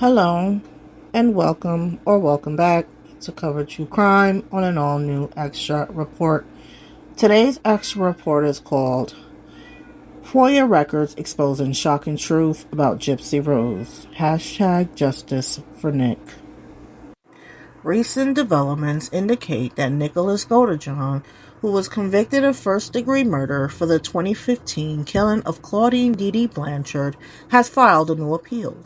Hello, and welcome or welcome back to Cover True Crime on an all-new extra report. Today's extra report is called FOIA Records Exposing Shocking Truth About Gypsy Rose. #Justice for Nick. Recent developments indicate that Nickolas Godejohn, who was convicted of first-degree murder for the 2015 killing of Claudine Deedee Blanchard, has filed a new appeal.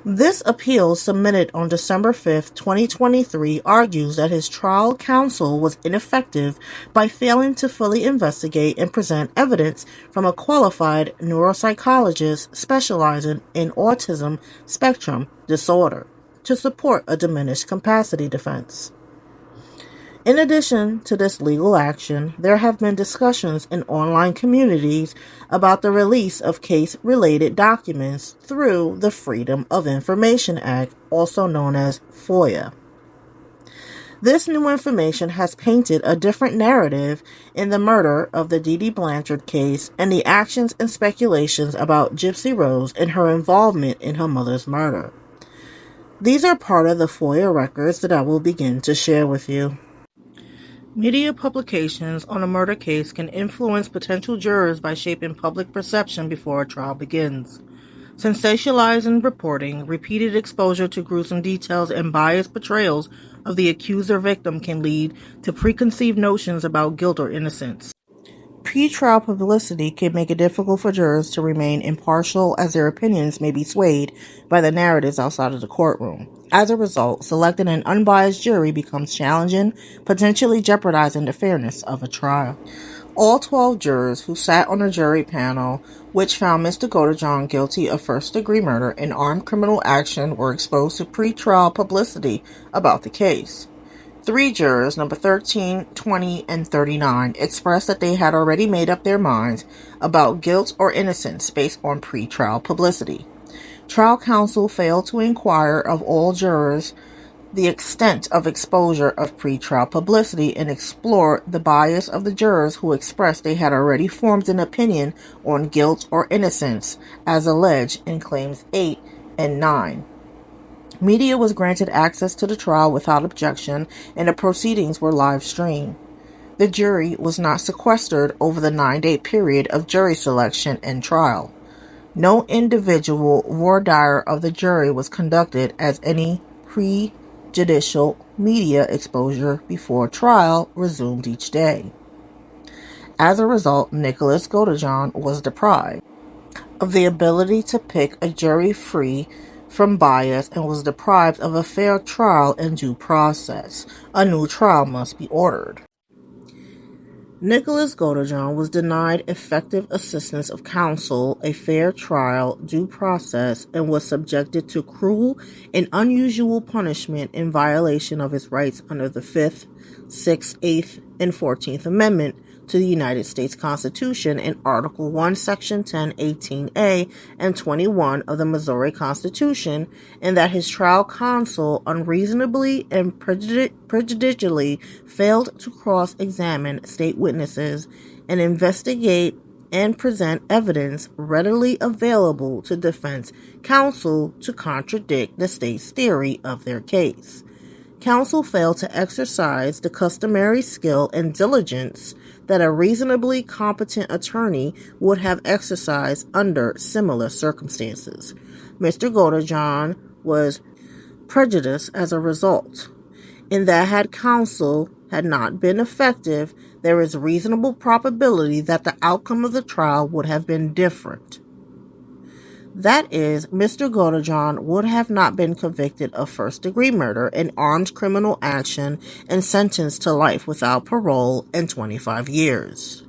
This appeal, submitted on December 5, 2023, argues that his trial counsel was ineffective by failing to fully investigate and present evidence from a qualified neuropsychologist specializing in autism spectrum disorder to support a diminished capacity defense. In addition to this legal action, there have been discussions in online communities about the release of case-related documents through the Freedom of Information Act, also known as FOIA. This new information has painted a different narrative in the murder of the Deedee Blanchard case and the actions and speculations about Gypsy Rose and her involvement in her mother's murder. These are part of the FOIA records that I will begin to share with you. Media publications on a murder case can influence potential jurors by shaping public perception before a trial begins. Sensationalizing reporting, repeated exposure to gruesome details, and biased portrayals of the accuser victim can lead to preconceived notions about guilt or innocence. Pre-trial publicity can make it difficult for jurors to remain impartial, as their opinions may be swayed by the narratives outside of the courtroom. As a result, selecting an unbiased jury becomes challenging, potentially jeopardizing the fairness of a trial. All 12 jurors who sat on a jury panel which found Mr. Godejohn guilty of first-degree murder and armed criminal action were exposed to pre-trial publicity about the case. 3 jurors, number 13, 20, and 39, expressed that they had already made up their minds about guilt or innocence based on pre-trial publicity. Trial counsel failed to inquire of all jurors the extent of exposure of pre-trial publicity and explore the bias of the jurors who expressed they had already formed an opinion on guilt or innocence, as alleged in Claims 8 and 9. Media was granted access to the trial without objection, and the proceedings were live-streamed. The jury was not sequestered over the 9-day period of jury selection and trial. No individual voir dire of the jury was conducted, as any prejudicial media exposure before trial resumed each day. As a result, Nickolas Godejohn was deprived of the ability to pick a jury free from bias and was deprived of a fair trial and due process. A new trial must be ordered. Nickolas Godejohn was denied effective assistance of counsel, a fair trial, due process, and was subjected to cruel and unusual punishment in violation of his rights under the 5th, 6th, 8th, and 14th Amendment to the United States Constitution and Article 1, Section 10, 18A, and 21 of the Missouri Constitution, and that his trial counsel unreasonably and prejudicially failed to cross-examine state witnesses and investigate and present evidence readily available to defense counsel to contradict the state's theory of their case. Counsel failed to exercise the customary skill and diligence that a reasonably competent attorney would have exercised under similar circumstances. Mr. Godejohn was prejudiced as a result, in that had counsel had not been effective, there is reasonable probability that the outcome of the trial would have been different. That is, Mr. Godejohn would have not been convicted of first-degree murder and armed criminal action and sentenced to life without parole and 25 years.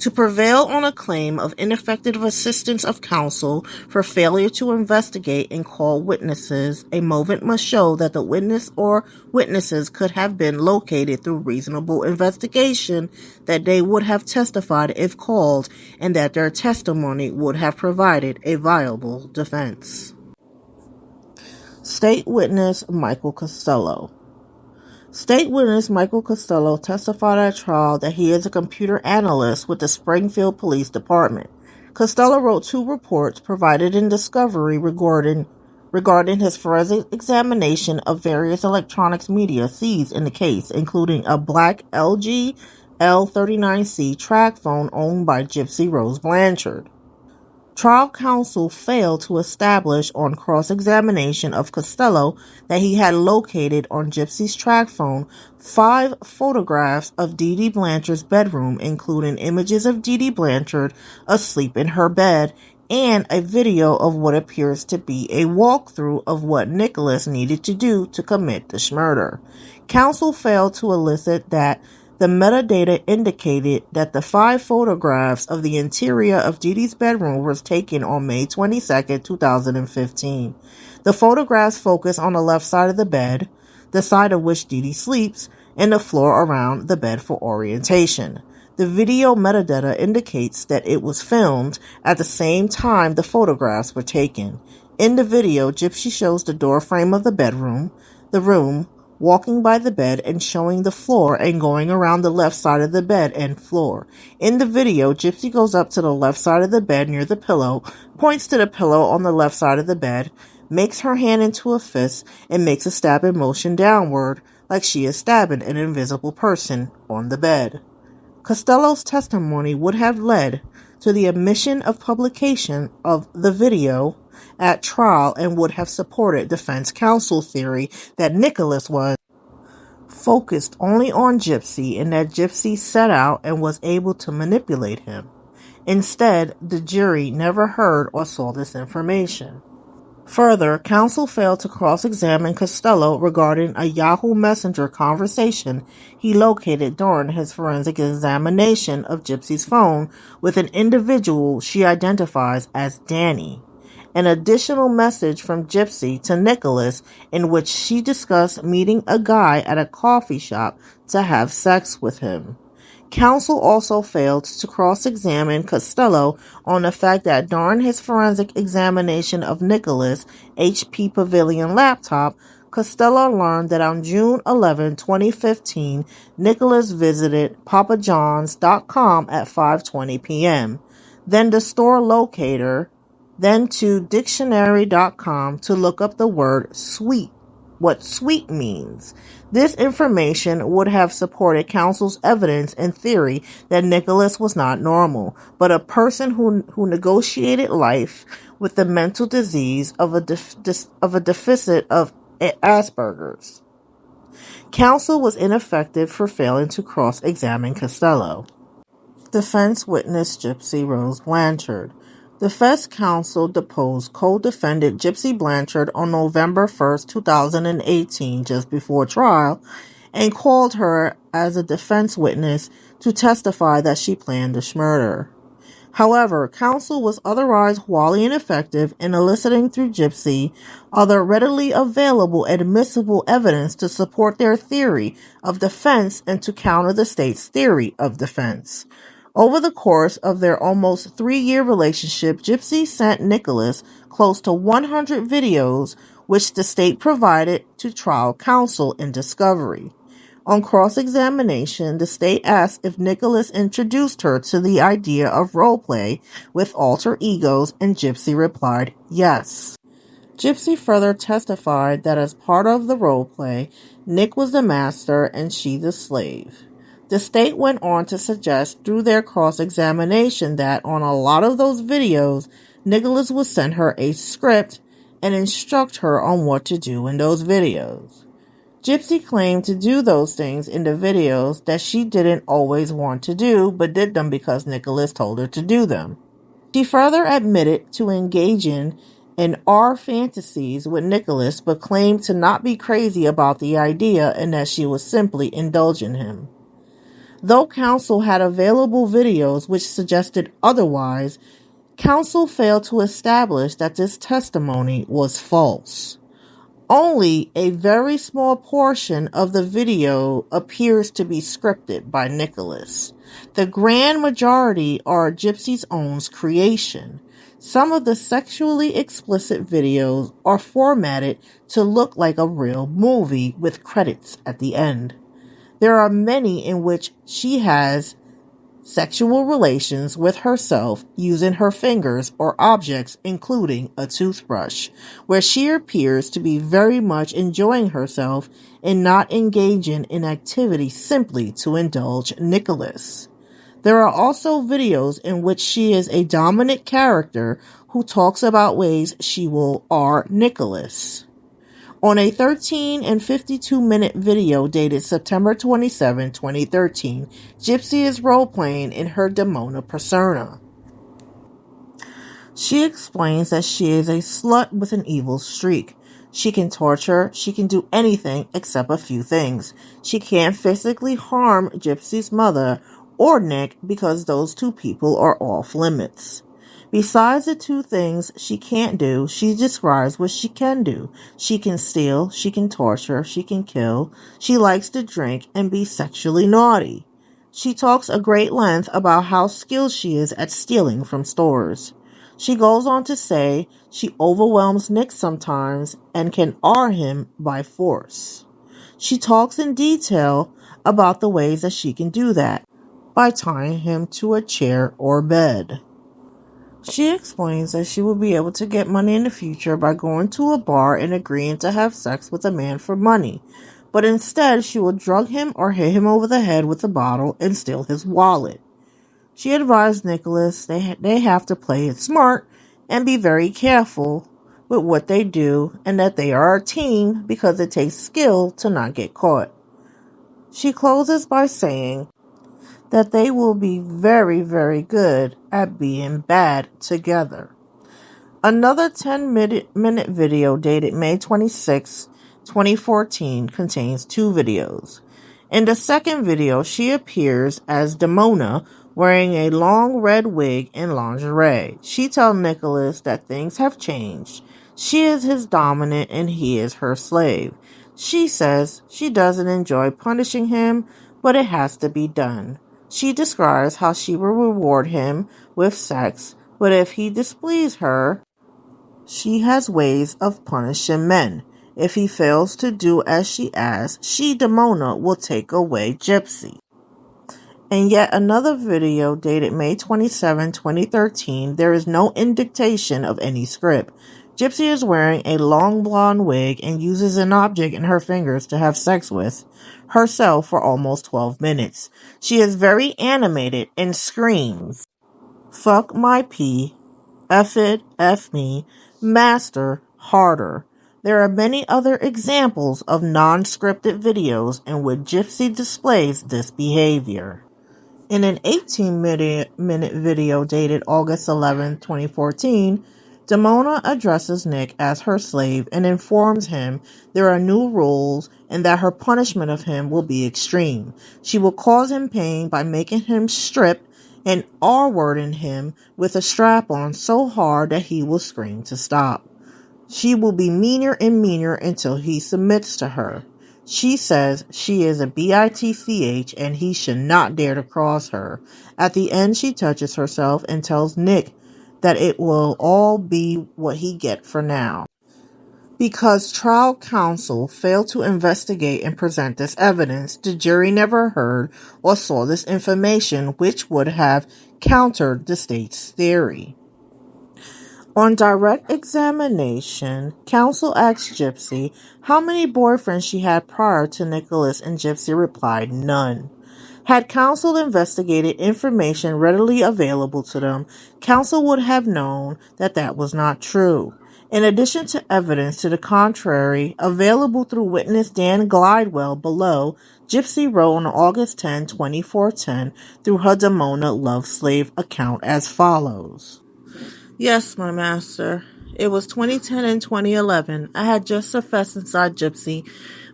To prevail on a claim of ineffective assistance of counsel for failure to investigate and call witnesses, a movement must show that the witness or witnesses could have been located through reasonable investigation, that they would have testified if called, and that their testimony would have provided a viable defense. State Witness Michael Costello. State witness Michael Costello testified at trial that he is a computer analyst with the Springfield Police Department. Costello wrote 2 reports provided in discovery regarding regarding his forensic examination of various electronics media seized in the case, including a black LG L39C track phone owned by Gypsy Rose Blanchard. Trial counsel failed to establish on cross-examination of Costello that he had located on Gypsy's track phone 5 photographs of Deedee Blanchard's bedroom, including images of Deedee Blanchard asleep in her bed and a video of what appears to be a walkthrough of what Nickolas needed to do to commit the murder. Counsel failed to elicit that the metadata indicated that the 5 photographs of the interior of Deedee's bedroom was taken on May 22, 2015. The photographs focus on the left side of the bed, the side of which Deedee sleeps, and the floor around the bed for orientation. The video metadata indicates that it was filmed at the same time the photographs were taken. In the video, Gypsy shows the door frame of the bedroom, the room, walking by the bed and showing the floor and going around the left side of the bed and floor. In the video, Gypsy goes up to the left side of the bed near the pillow, points to the pillow on the left side of the bed, makes her hand into a fist, and makes a stabbing motion downward like she is stabbing an invisible person on the bed. Costello's testimony would have led to the omission of publication of the video at trial and would have supported defense counsel theory that Nickolas was focused only on Gypsy and that Gypsy set out and was able to manipulate him. Instead, the jury never heard or saw this information. Further, counsel failed to cross-examine Costello regarding a Yahoo Messenger conversation he located during his forensic examination of Gypsy's phone with an individual she identifies as Danny. An additional message from Gypsy to Nickolas in which she discussed meeting a guy at a coffee shop to have sex with him. Counsel also failed to cross-examine Costello on the fact that during his forensic examination of Nickolas' HP Pavilion laptop, Costello learned that on June 11, 2015, Nickolas visited papajohns.com at 5:20 p.m. Then the store locator, then to dictionary.com to look up the word sweet, what sweet means. This information would have supported counsel's evidence and theory that Nickolas was not normal, but a person who negotiated life with the mental disease of a deficit of Asperger's. Counsel was ineffective for failing to cross-examine Costello. Defense witness Gypsy Rose Blanchard. Defense counsel deposed co-defendant Gypsy Blanchard on November 1, 2018, just before trial, and called her as a defense witness to testify that she planned the murder. However, counsel was otherwise wholly ineffective in eliciting through Gypsy other readily available admissible evidence to support their theory of defense and to counter the state's theory of defense. Over the course of their almost 3-year relationship, Gypsy sent Nickolas close to 100 videos, which the state provided to trial counsel in discovery. On cross-examination, the state asked if Nickolas introduced her to the idea of roleplay with alter egos, and Gypsy replied, yes. Gypsy further testified that as part of the roleplay, Nick was the master and she the slave. The state went on to suggest through their cross-examination that on a lot of those videos, Nickolas would send her a script and instruct her on what to do in those videos. Gypsy claimed to do those things in the videos that she didn't always want to do, but did them because Nickolas told her to do them. She further admitted to engaging in R fantasies with Nickolas, but claimed to not be crazy about the idea and that she was simply indulging him. Though counsel had available videos which suggested otherwise, counsel failed to establish that this testimony was false. Only a very small portion of the video appears to be scripted by Nickolas. The grand majority are Gypsy's own creation. Some of the sexually explicit videos are formatted to look like a real movie with credits at the end. There are many in which she has sexual relations with herself using her fingers or objects, including a toothbrush, where she appears to be very much enjoying herself and not engaging in activity simply to indulge Nickolas. There are also videos in which she is a dominant character who talks about ways she will Nickolas. On a 13 and 52-minute video dated September 27, 2013, Gypsy is role-playing in her Demona persona. She explains that she is a slut with an evil streak. She can torture, she can do anything except a few things. She can't physically harm Gypsy's mother or Nick because those two people are off limits. Besides the two things she can't do, she describes what she can do. She can steal, she can torture, she can kill. She likes to drink and be sexually naughty. She talks a great length about how skilled she is at stealing from stores. She goes on to say she overwhelms Nick sometimes and can R him by force. She talks in detail about the ways that she can do that, by tying him to a chair or bed. She explains that she will be able to get money in the future by going to a bar and agreeing to have sex with a man for money, but instead she will drug him or hit him over the head with a bottle and steal his wallet. She advised Nickolas they have to play it smart and be very careful with what they do and that they are a team because it takes skill to not get caught. She closes by saying that they will be very, very good at being bad together. Another 10-minute video dated May 26, 2014 contains two videos. In the second video, she appears as Demona wearing a long red wig and lingerie. She tells Nickolas that things have changed. She is his dominant and he is her slave. She says she doesn't enjoy punishing him, but it has to be done. She describes how she will reward him with sex, but if he displeases her, she has ways of punishing men. If he fails to do as she asks, she, Demona, will take away Gypsy. In yet another video dated May 27, 2013, there is no indication of any script. Gypsy is wearing a long blonde wig and uses an object in her fingers to have sex with herself for almost 12 minutes. She is very animated and screams, "Fuck my pee, F it, F me, master, harder." There are many other examples of non-scripted videos in which Gypsy displays this behavior. In an 18-minute video dated August 11, 2014, Demona addresses Nick as her slave and informs him there are new rules and that her punishment of him will be extreme. She will cause him pain by making him strip and R-wording him with a strap on so hard that he will scream to stop. She will be meaner and meaner until he submits to her. She says she is a bitch and he should not dare to cross her. At the end, she touches herself and tells Nick that it will all be what he get for now. Because trial counsel failed to investigate and present this evidence, the jury never heard or saw this information, which would have countered the state's theory. On direct examination, counsel asked Gypsy how many boyfriends she had prior to Nickolas, and Gypsy replied none. Had counsel investigated information readily available to them, counsel would have known that that was not true. In addition to evidence to the contrary available through witness Dan Glidewell below, Gypsy wrote on August 10, 2014 through her Demona Love Slave account as follows. Yes, my master. It was 2010 and 2011. I had just surfaced inside Gypsy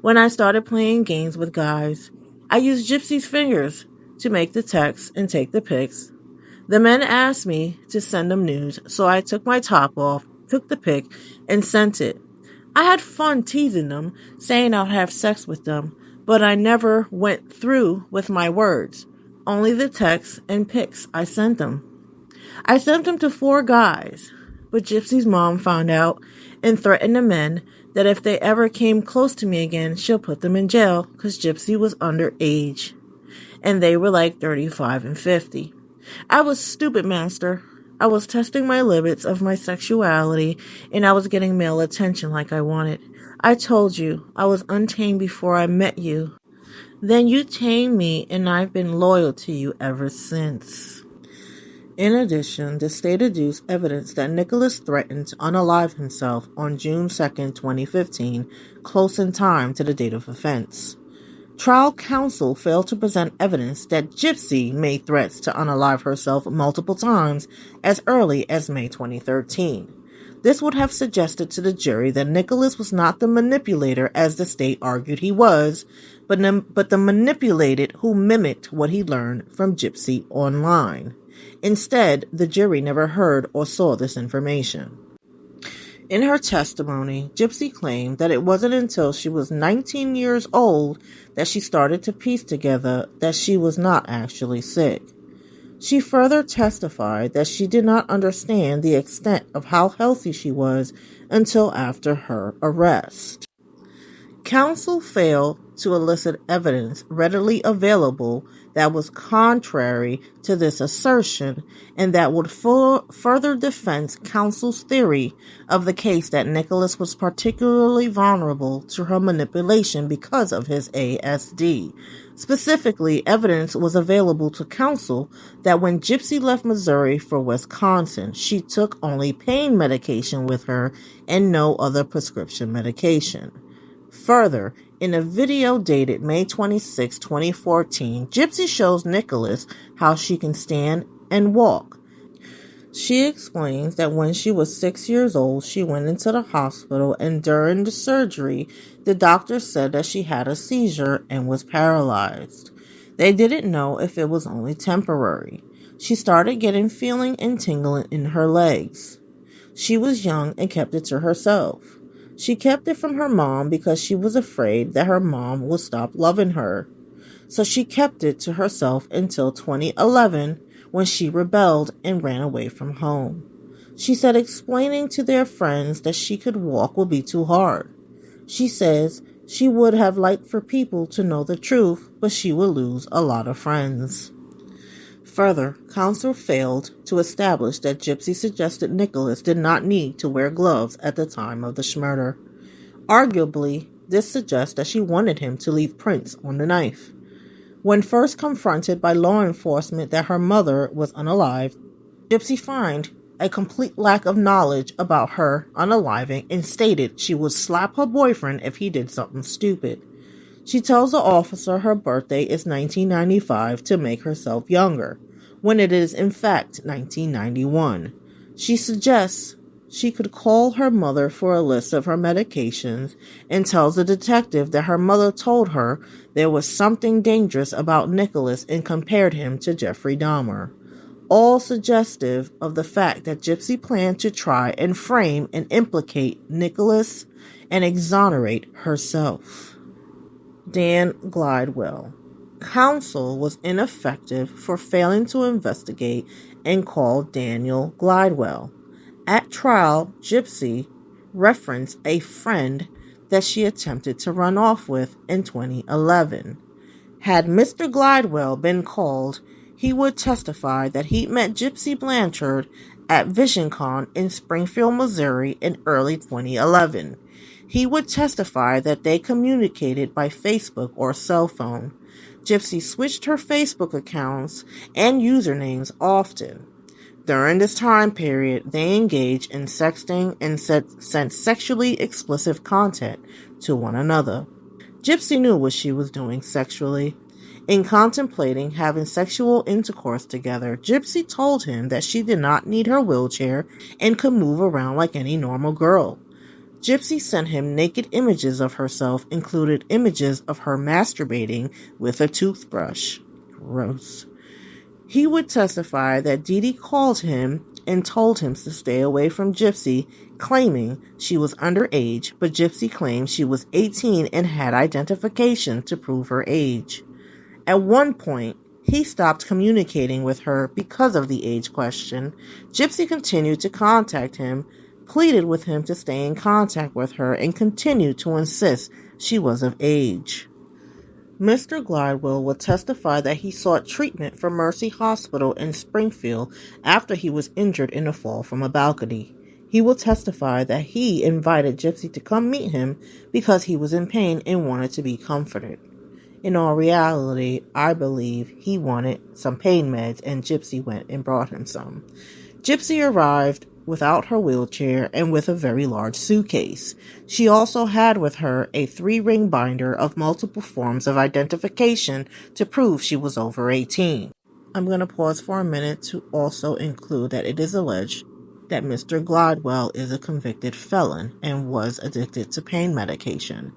when I started playing games with guys. I used Gypsy's fingers to make the text and take the pics. The men asked me to send them nudes, so I took my top off, took the pic, and sent it. I had fun teasing them, saying I'd have sex with them, but I never went through with my words. Only the texts and pics I sent them. I sent them to 4 guys, but Gypsy's mom found out and threatened the men that if they ever came close to me again, she'll put them in jail because Gypsy was underage. and they were like 35 and 50. I was stupid, master. I was testing my limits of my sexuality, and I was getting male attention like I wanted. I told you, I was untamed before I met you. Then you tamed me, and I've been loyal to you ever since. In addition, the state adduced evidence that Nickolas threatened to unalive himself on June 2, 2015, close in time to the date of offense. Trial counsel failed to present evidence that Gypsy made threats to unalive herself multiple times as early as May 2013. This would have suggested to the jury that Nickolas was not the manipulator as the state argued he was, but the manipulated who mimicked what he learned from Gypsy online. Instead, the jury never heard or saw this information. In her testimony, Gypsy claimed that it wasn't until she was 19 years old that she started to piece together that she was not actually sick. She further testified that she did not understand the extent of how healthy she was until after her arrest. Counsel failed to elicit evidence readily available that was contrary to this assertion and that would further defense counsel's theory of the case that Nickolas was particularly vulnerable to her manipulation because of his ASD. Specifically, evidence was available to counsel that when Gypsy left Missouri for Wisconsin, she took only pain medication with her and no other prescription medication. Further, in a video dated May 26, 2014, Gypsy shows Nickolas how she can stand and walk. She explains that when she was 6 years old, she went into the hospital, and during the surgery, the doctor said that she had a seizure and was paralyzed. They didn't know if it was only temporary. She started getting feeling and tingling in her legs. She was young and kept it to herself. She kept it from her mom because she was afraid that her mom would stop loving her. So she kept it to herself until 2011 when she rebelled and ran away from home. She said explaining to their friends that she could walk would be too hard. She says she would have liked for people to know the truth, but she would lose a lot of friends. Further, counsel failed to establish that Gypsy suggested Nickolas did not need to wear gloves at the time of the murder. Arguably, this suggests that she wanted him to leave prints on the knife. When first confronted by law enforcement that her mother was unalived, Gypsy found a complete lack of knowledge about her unaliving and stated she would slap her boyfriend if he did something stupid. She tells the officer her birthday is 1995 to make herself younger, when it is in fact 1991. She suggests she could call her mother for a list of her medications and tells the detective that her mother told her there was something dangerous about Nickolas and compared him to Jeffrey Dahmer, all suggestive of the fact that Gypsy planned to try and frame and implicate Nickolas and exonerate herself. Dan Glidewell. Counsel was ineffective for failing to investigate and call Daniel Glidewell. At trial, Gypsy referenced a friend that she attempted to run off with in 2011. Had Mr. Glidewell been called, he would testify that he met Gypsy Blanchard at VisionCon in Springfield, Missouri in early 2011. He would testify that they communicated by Facebook or cell phone. Gypsy switched her Facebook accounts and usernames often. During this time period, they engaged in sexting and sent sexually explicit content to one another. Gypsy knew what she was doing sexually. In contemplating having sexual intercourse together, Gypsy told him that she did not need her wheelchair and could move around like any normal girl. Gypsy sent him naked images of herself, included images of her masturbating with a toothbrush. Gross. He would testify that Deedee called him and told him to stay away from Gypsy, claiming she was underage, but Gypsy claimed she was 18 and had identification to prove her age. At one point, he stopped communicating with her because of the age question. Gypsy continued to contact him, pleaded with him to stay in contact with her, and continued to insist she was of age. Mr. Glidewell would testify that he sought treatment from Mercy Hospital in Springfield after he was injured in a fall from a balcony. He will testify that he invited Gypsy to come meet him because he was in pain and wanted to be comforted. In all reality, I believe he wanted some pain meds and Gypsy went and brought him some. Gypsy arrived without her wheelchair and with a very large suitcase. She also had with her a 3-ring binder of multiple forms of identification to prove she was over 18. I'm going to pause for a minute to also include that it is alleged that Mr. Glidewell is a convicted felon and was addicted to pain medication.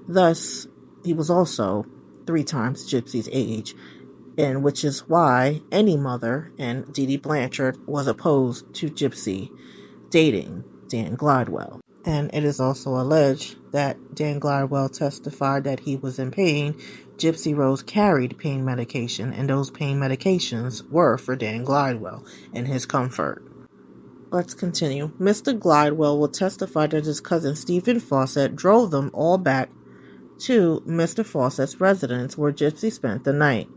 Thus, he was also 3 times Gypsy's age, and which is why any mother and Deedee Blanchard was opposed to Gypsy dating Dan Glidewell. And it is also alleged that Dan Glidewell testified that he was in pain. Gypsy Rose carried pain medication, and those pain medications were for Dan Glidewell and his comfort. Let's continue. Mr. Glidewell will testify that his cousin Stephen Fawcett drove them all back to Mr. Fawcett's residence where Gypsy spent the night.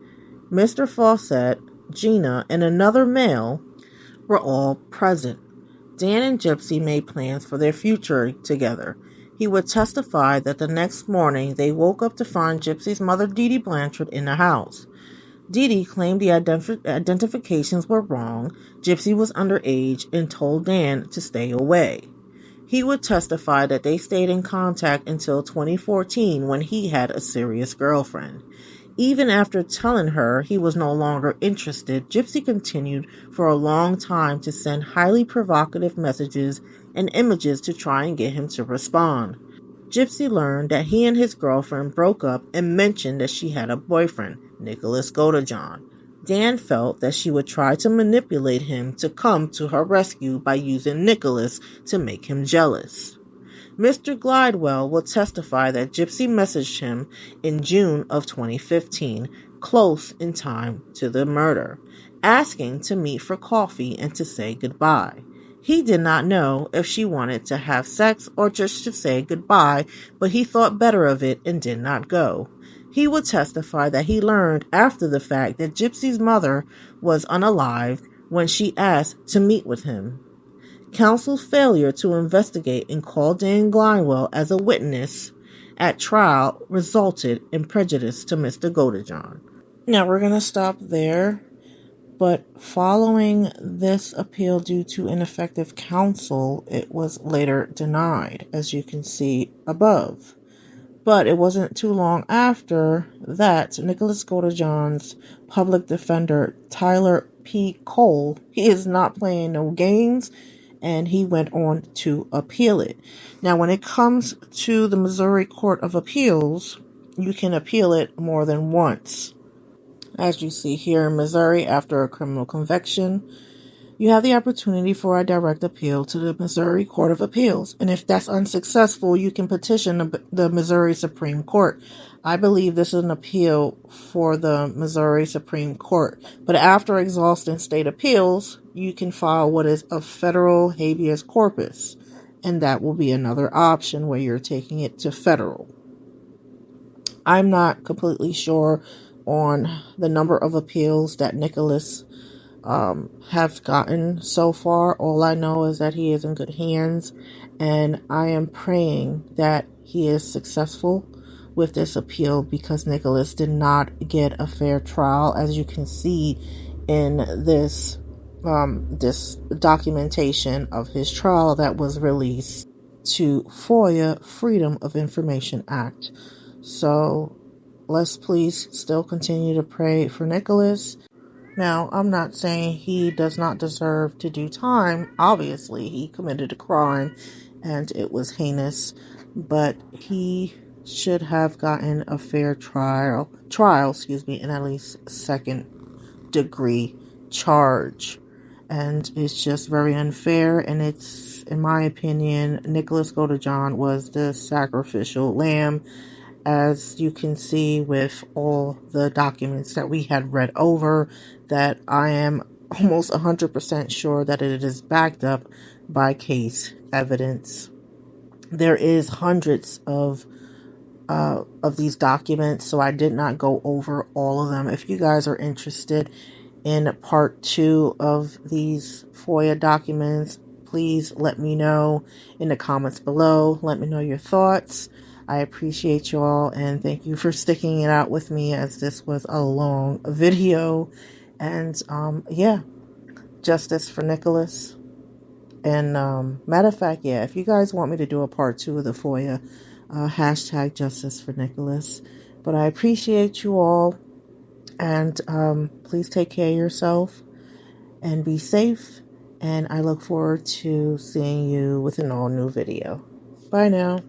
Mr. Fawcett, Gina, and another male were all present. Dan and Gypsy made plans for their future together. He would testify that the next morning they woke up to find Gypsy's mother, Deedee Blanchard, in the house. Deedee claimed the identifications were wrong, Gypsy was underage, and told Dan to stay away. He would testify that they stayed in contact until 2014 when he had a serious girlfriend. Even after telling her he was no longer interested, Gypsy continued for a long time to send highly provocative messages and images to try and get him to respond. Gypsy learned that he and his girlfriend broke up and mentioned that she had a boyfriend, Nickolas Godejohn. Dan felt that she would try to manipulate him to come to her rescue by using Nickolas to make him jealous. Mr. Glidewell will testify that Gypsy messaged him in June of 2015, close in time to the murder, asking to meet for coffee and to say goodbye. He did not know if she wanted to have sex or just to say goodbye, but he thought better of it and did not go. He would testify that he learned after the fact that Gypsy's mother was unalived when she asked to meet with him. Counsel's failure to investigate and call Dan Glidewell as a witness at trial resulted in prejudice to Mr. Godejohn. Now we're going to stop there, but following this appeal due to ineffective counsel, it was later denied, as you can see above. But it wasn't too long after that Nickolas Godejohn's public defender, Tyler P. Cole, he is not playing no games, and he went on to appeal it. Now, when it comes to the Missouri Court of Appeals, you can appeal it more than once. As you see here in Missouri, after a criminal conviction, you have the opportunity for a direct appeal to the Missouri Court of Appeals. And if that's unsuccessful, you can petition the Missouri Supreme Court. I believe this is an appeal for the Missouri Supreme Court. But after exhausting state appeals, you can file what is a federal habeas corpus. And that will be another option where you're taking it to federal. I'm not completely sure on the number of appeals that Nickolas have gotten so far. All I know is that he is in good hands, and I am praying that he is successful with this appeal because Nickolas did not get a fair trial, as you can see in this documentation of his trial that was released to FOIA, Freedom of Information Act. So let's please still continue to pray for Nickolas. Now, I'm not saying he does not deserve to do time. Obviously, he committed a crime and it was heinous, but he should have gotten a fair trial, in at least second degree charge. And it's just very unfair, and it's, in my opinion, Nickolas Godejohn was the sacrificial lamb, as you can see with all the documents that we had read over, that I am almost 100% sure that it is backed up by case evidence. There is hundreds of of these documents, so I did not go over all of them. If you guys are interested in part 2 of these FOIA documents, please let me know in the comments below. Let me know your thoughts. I appreciate you all, and thank you for sticking it out with me, as this was a long video. And yeah, justice for Nickolas. And matter of fact, yeah, if you guys want me to do a part 2 of the FOIA, hashtag justice for Nickolas. But I appreciate you all, and please take care of yourself and be safe. And I look forward to seeing you with an all new video. Bye now.